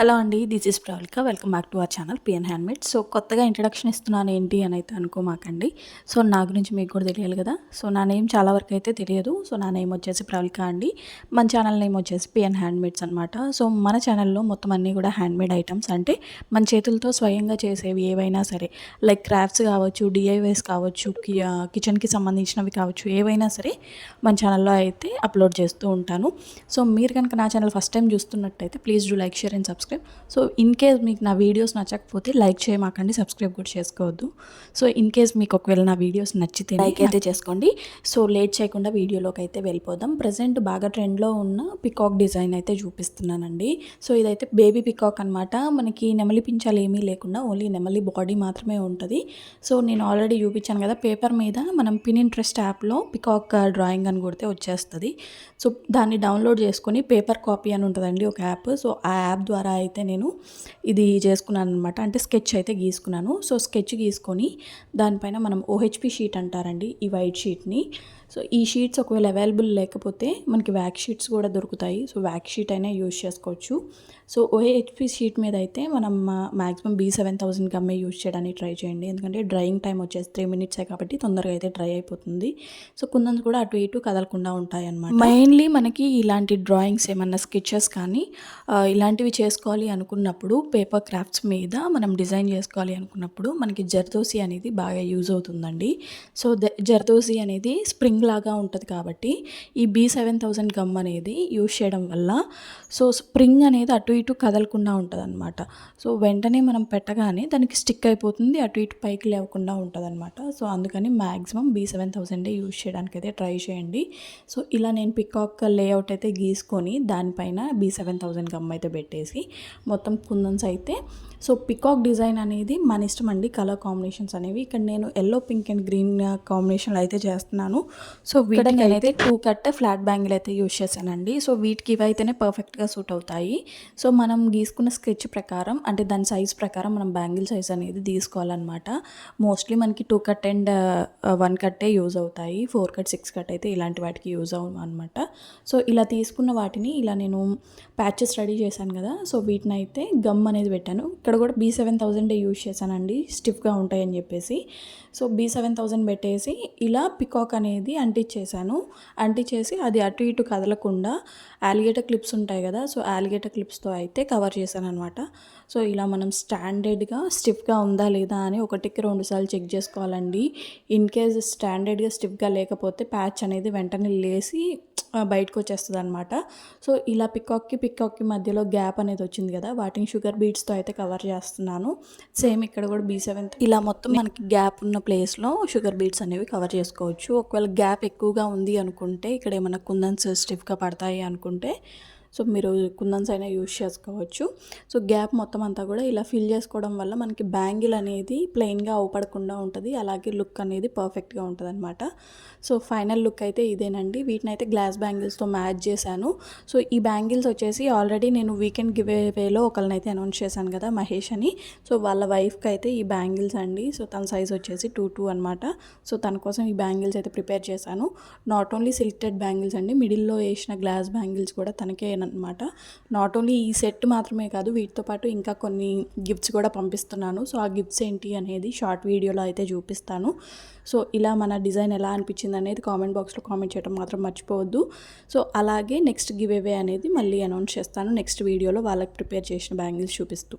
Hello అండి, this is Pravalika. Welcome back to our channel PN handmade. So కొత్తగా introduction ఇస్తున్నాను ఏంటి అని అయితే అనుకోమాకండి. సో నా గురించి మీకు కూడా తెలియాలి కదా. సో నా నేమ్ చాలా వరకు అయితే తెలియదు. సో నా నేమ్ వచ్చేసి ప్రవళిక అండి. మన ఛానల్ నేమ్ వచ్చేసి పిఎన్ హ్యాండ్మేడ్స్ అనమాట. సో మన ఛానల్లో మొత్తం అన్నీ కూడా హ్యాండ్మేడ్ ఐటమ్స్, అంటే మన చేతులతో స్వయంగా చేసేవి ఏవైనా సరే, లైక్ క్రాఫ్ట్స్ కావచ్చు, డిఐవైస్ కావచ్చు, కిచెన్కి సంబంధించినవి కావచ్చు, ఏవైనా సరే మన ఛానల్లో అయితే అప్లోడ్ చేస్తూ ఉంటాను. సో మీరు కనుక నా ఛానల్ ఫస్ట్ టైం చూస్తున్నట్టయితే please do like, share and subscribe. So in case మీకు నా వీడియోస్ నచ్చకపోతే లైక్ చేయమాకండి, సబ్స్క్రైబ్ కూడా చేసుకోవద్దు. సో ఇన్ కేస్ మీకు ఒకవేళ నా వీడియోస్ నచ్చితే లైక్ అయితే చేసుకోండి. సో లేట్ చేయకుండా వీడియోలోకి అయితే వెళ్ళిపోదాం. ప్రజెంట్ బాగా ట్రెండ్లో ఉన్న పికాక్ డిజైన్ అయితే చూపిస్తున్నానండి. సో ఇదైతే బేబీ పికాక్ అనమాట. మనకి నెమలి పించాలు ఏమీ లేకుండా ఓన్లీ నెమలి బాడీ మాత్రమే ఉంటుంది. సో నేను ఆల్రెడీ చూపించాను కదా, పేపర్ మీద మనం పినింట్రెస్ట్ యాప్లో పికాక్ డ్రాయింగ్ అని కొడితే వచ్చేస్తుంది. సో దాన్ని డౌన్లోడ్ చేసుకొని పేపర్ కాపీ అని ఉంటుందండి ఒక యాప్. సో ఆ యాప్ ద్వారా అయితే నేను ఇది చేసుకున్నాను అనమాట. అంటే స్కెచ్ అయితే గీసుకున్నాను. సో స్కెచ్ గీసుకొని దానిపైన మనం ఓహెచ్పి షీట్ అంటారండి ఈ వైట్ షీట్ని. సో ఈ షీట్స్ ఒకవేళ అవైలబుల్ లేకపోతే మనకి వ్యాక్స్ షీట్స్ కూడా దొరుకుతాయి. సో వ్యాక్స్ షీట్ అయినా యూజ్ చేసుకోవచ్చు. సో ఓహెచ్పి షీట్ మీద అయితే మనం మ్యాక్సిమం B7000 గమ్మే యూజ్ చేయడానికి ట్రై చేయండి. ఎందుకంటే డ్రైయింగ్ టైం వచ్చేసి 3 మినిట్సే కాబట్టి తొందరగా అయితే డ్రై అయిపోతుంది. సో కుందన్స్ కూడా అటు ఇటు కదలకుండా ఉంటాయి అన్నమాట. మెయిన్లీ మనకి ఇలాంటి డ్రాయింగ్స్ ఏమన్నా స్కెచెస్ కానీ ఇలాంటివి చేసుకోవాలి అనుకున్నప్పుడు, పేపర్ క్రాఫ్ట్స్ మీద మనం డిజైన్ చేసుకోవాలి అనుకున్నప్పుడు మనకి జర్దోసి అనేది బాగా యూజ్ అవుతుందండి. సో జర్దోసి అనేది స్ప్రింగ్ లాగా ఉంటుంది కాబట్టి ఈ B7000 గమ్ అనేది యూజ్ చేయడం వల్ల సో స్ప్రింగ్ అనేది అటు ఇటు కదలకుండా ఉంటుంది అనమాట. సో వెంటనే మనం పెట్టగానే దానికి స్టిక్ అయిపోతుంది, అటు ఇటు పైకి లేవకుండా ఉంటుంది అనమాట. సో అందుకని మ్యాక్సిమం B7000 యూజ్ చేయడానికి అయితే ట్రై చేయండి. సో ఇలా నేను పికాక్ లేఅవుట్ అయితే గీసుకొని దానిపైన B7000 గమ్ అయితే పెట్టేసి మొత్తం కుందన్స్ అయితే, సో పికాక్ డిజైన్ అనేది మన ఇష్టం అండి. కలర్ కాంబినేషన్స్ అనేవి ఇక్కడ నేను ఎల్లో, పింక్ అండ్ గ్రీన్ కాంబినేషన్లో అయితే చేస్తున్నాను. సో వీటికి నేనైతే 2 కట్ ఫ్లాట్ బ్యాంగిల్ అయితే యూజ్ చేశానండి. సో వీటికి ఇవి అయితేనే పర్ఫెక్ట్గా సూట్ అవుతాయి. సో మనం గీసుకున్న స్కెచ్ ప్రకారం, అంటే దాని సైజ్ ప్రకారం మనం బ్యాంగిల్ సైజ్ అనేది తీసుకోవాలన్నమాట. మోస్ట్లీ మనకి 2 కట్ అండ్ 1 కట్టే యూజ్ అవుతాయి. 4 కట్, 6 కట్ అయితే ఇలాంటి వాటికి యూజ్ అవ్వవు అనమాట. సో ఇలా తీసుకున్న వాటిని ఇలా నేను ప్యాచెస్ రెడీ చేశాను కదా. సో వీటిని అయితే గమ్ అనేది పెట్టాను. ఇక్కడ కూడా B7000 యూజ్ చేశానండి, స్టిఫ్గా ఉంటాయని చెప్పేసి. సో B7000 పెట్టేసి ఇలా పికాక్ అనేది అంటించేసాను. అంటించేసి అది అటు ఇటు కదలకుండా అలిగేటర్ క్లిప్స్ ఉంటాయి కదా, సో అలిగేటర్ క్లిప్స్తో అయితే కవర్ చేశాను అనమాట. సో ఇలా మనం స్టాండర్డ్గా స్టిఫ్గా ఉందా లేదా అని 1-2 సార్లు చెక్ చేసుకోవాలండి. ఇన్ కేస్ స్టాండర్డ్గా స్టిఫ్గా లేకపోతే ప్యాచ్ అనేది వెంటనే లేసి బయటకు వచ్చేస్తుంది అనమాట. సో ఇలా పికాక్కి మధ్యలో గ్యాప్ అనేది వచ్చింది కదా, వాటిని షుగర్ బీడ్స్తో అయితే కవర్ చేస్తున్నాను. సేమ్ ఇక్కడ కూడా B70 ఇలా మొత్తం మనకి గ్యాప్ ఉన్న ప్లేస్లో షుగర్ బీడ్స్ అనేవి కవర్ చేసుకోవచ్చు. ఒకవేళ గ్యాప్ ఎక్కువగా ఉంది అనుకుంటే, ఇక్కడ ఏమైనా కుందన్స్ స్టిఫ్గా పడతాయి అనుకుంటే సో మీరు కుందన్స్ అయినా యూజ్ చేసుకోవచ్చు. సో గ్యాప్ మొత్తం అంతా కూడా ఇలా ఫిల్ చేసుకోవడం వల్ల మనకి బ్యాంగిల్ అనేది ప్లెయిన్గా అవుపడకుండా ఉంటుంది, అలాగే లుక్ అనేది పర్ఫెక్ట్గా ఉంటుంది అనమాట. సో ఫైనల్ లుక్ అయితే ఇదేనండి. వీటిని అయితే గ్లాస్ బ్యాంగిల్స్తో మ్యాచ్ చేశాను. సో ఈ బ్యాంగిల్స్ వచ్చేసి ఆల్రెడీ నేను వీకెండ్ గివ్ అవేలో ఒకరినైతే అనౌన్స్ చేశాను కదా, మహేష్ అని. సో వాళ్ళ వైఫ్కి అయితే ఈ బ్యాంగిల్స్ అండి. సో తన సైజ్ వచ్చేసి 2 అనమాట. సో తన కోసం ఈ బ్యాంగిల్స్ అయితే ప్రిపేర్ చేశాను. నాట్ ఓన్లీ సిల్క్టెడ్ బ్యాంగిల్స్ అండి, మిడిల్లో వేసిన గ్లాస్ బ్యాంగిల్స్ కూడా తనకే అనమాట. నాట్ ఓన్లీ ఈ సెట్ మాత్రమే కాదు, వీటితో పాటు ఇంకా కొన్ని గిఫ్ట్స్ కూడా పంపిస్తున్నాను. సో ఆ గిఫ్ట్స్ ఏంటి అనేది షార్ట్ వీడియోలో అయితే చూపిస్తాను. సో ఇలా మన డిజైన్ ఎలా అనిపించింది అనేది కామెంట్ బాక్స్లో కామెంట్ చేయడం మాత్రం మర్చిపోవద్దు. సో అలాగే నెక్స్ట్ గివ్ అవే అనేది మళ్ళీ అనౌన్స్ చేస్తాను నెక్స్ట్ వీడియోలో, వాళ్ళకి ప్రిపేర్ చేసిన బ్యాంగిల్స్ చూపిస్తూ.